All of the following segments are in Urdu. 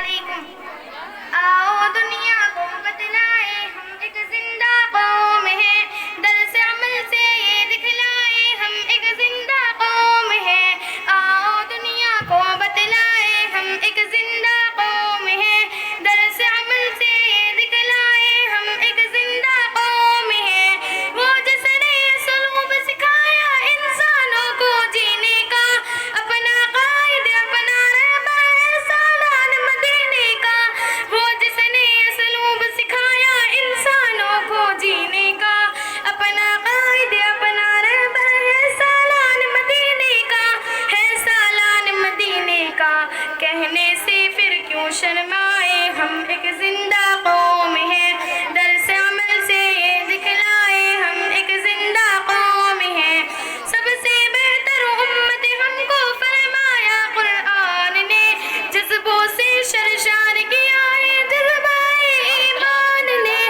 علیکم۔ آؤ دنیا کو بتلائے ہم ایک زندہ قوم ہیں، درس عمل سے یہ دکھلائے ہم ایک زندہ قوم ہیں۔ آؤ دنیا کو بتلائے ہم ایک زندہ قوم ہیں، درس عمل سے یہ دکھلائے ہم ایک زندہ قوم ہیں۔ وہ جس نے اسلوب سکھایا انسانوں کو جینے کا، اپنا قائد اپنا رہبر ہے سالان مدینے کا۔ وہ جس نے اسلوب سکھایا انسانوں کو جینے کا، اپنا قائد اپنا رہبر ہے سالان مدینے کا، ہے سالان مدینے کا۔ کہنے سے پھر کیوں شرمائے ہم ایک زندہ قوم ہیں، درس عمل سے یہ دکھلائے ہم ایک زندہ قوم ہیں۔ سب سے بہتر امت ہم کو فرمایا قرآن نے، جذبوں سے شرشار کیا ہے جذبہ ایمان نے۔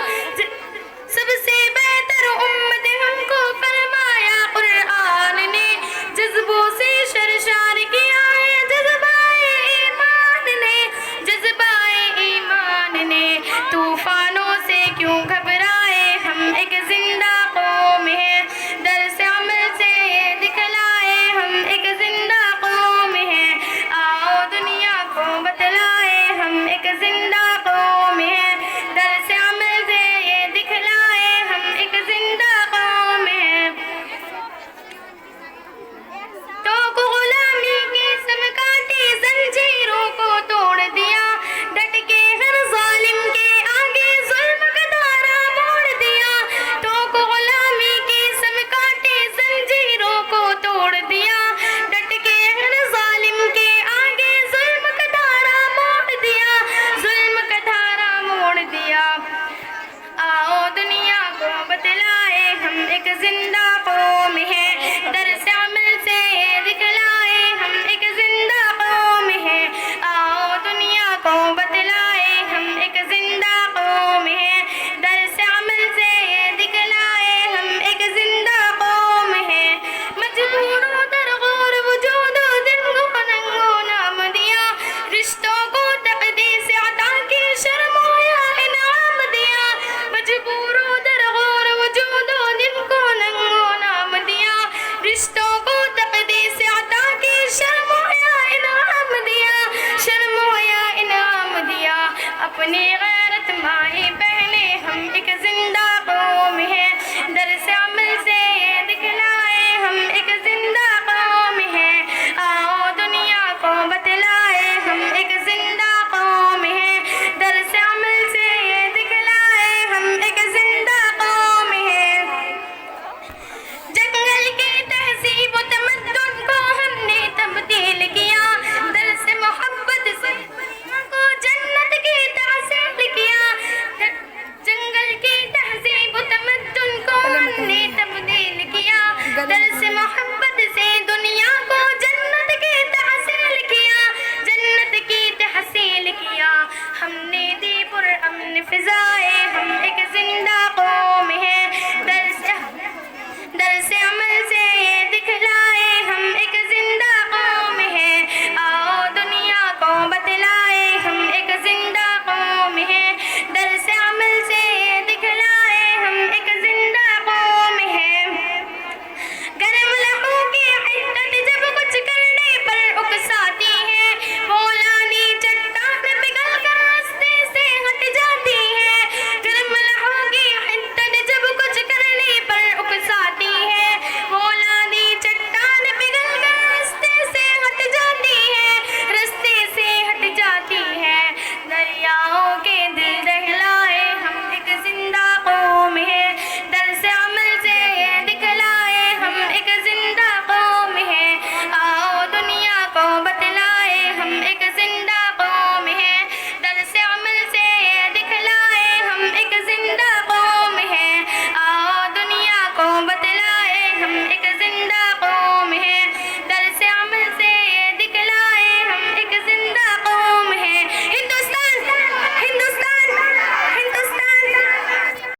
سب سے بہتر امت ہم کو فرمایا قرآن نے، جذبوں سے شرشار کیا ہے جذبہ ایمان نے، جذبہ ایمان نے۔ طوفانوں سے کیوں گھبرائے ہم ایک زندہ قوم ہیں، درس عمل سے یہ دکھلائے ہم ایک زندہ قوم ہیں۔ آؤ دنیا کو بتلائے ہم ایک زندہ قوم ہیں، درس عمل سے یہ دکھلائے ہم ایک زندہ قوم ہیں۔ تو کو غلامی کی سم کاٹی زنجیروں کو توڑ دیا، ڈٹ کے ہر ظالم کے آگے ظلم کا دھارا موڑ دیا۔ تو کو غلامی کی سم کاٹی زنجیروں کو توڑ دیا، ڈٹ کے ہر ظالم کے آگے ظلم کا دھارا موڑ دیا، ظلم کا دھارا موڑ دیا۔ آؤ دنیا کو بتلائے ہم ایک زندہ قوم ہیں، درس عمل سے یہ دکھلائے ہم ایک زندہ قوم ہیں۔ آؤ دنیا کو بتلائے ہم ایک زندہ قوم ہیں، درس عمل سے یہ دکھلائے ہم ایک زندہ قوم ہیں۔ مجبور و در غور وجود و دل کو ننگو نام دیا، رشتوں کو تقدیس عطا کی شرم و حیا انعام دیا۔ مجبور و در غور وجود و دل کو ننگو نام دیا، رشتوں کو تقدیس عطا کی شرم و حیا انعام دیا، شرم و حیا انعام دیا۔ اپنی غیرت مائیں بہنیں ہم ایک زندہ قوم ہیں، درس عمل سے یہ دکھلائے ہم ایک زندہ قوم ہیں۔ آؤ دنیا کو بتلائے ہم ایک زندہ قوم ہیں، درس عمل سے یہ دکھلائے ہم ایک زندہ قوم ہیں۔ جنگل کی تہذیب و تمدن کو ہم نے تبدیل کیا، درس محبت سے دنیا کو جنت کی تحصیل کیا۔ جنگل کی تہذیب و تمدن کو ہم نے تبدیل کیا، درس محبت سے دنیا کو جنت کی تحصیل کیا، جنت کی تحصیل کیا۔ ہم نے دی پرامن فضائیں ہم ایک زندہ قوم ہیں، درس عمل سے یہ دکھلائے ہم ایک زندہ قوم ہیں۔ آؤ دنیا کو بتلائے ہم ایک زندہ قوم ہیں، درس عمل سے یہ دکھلائے ہم ایک زندہ قوم ہیں۔ گرم لہو کی حدت جب کچھ کرنے پر اکساتی ہے، بولانی چٹان پگھل کر راستے سے ہٹ جاتی ہے۔ گرم لہو کی حدت جب کچھ کرنے پر اکساتی ہے، بولانی چٹان پگھل کر راستے سے ہٹ جاتی ہے، راستے سے ہٹ جاتی ہے۔ دریاؤں کے دل دہلائے ہم ایک زندہ قوم ہیں، درس عمل سے یہ دکھلائے ہم ایک زندہ قوم ہیں۔ آؤ دنیا کو بتلائے ہم ایک زندہ قوم ہیں، درس عمل سے یہ دکھلائے ہم ایک زندہ قوم ہیں۔ آؤ دنیا کو بتلائے ہم ایک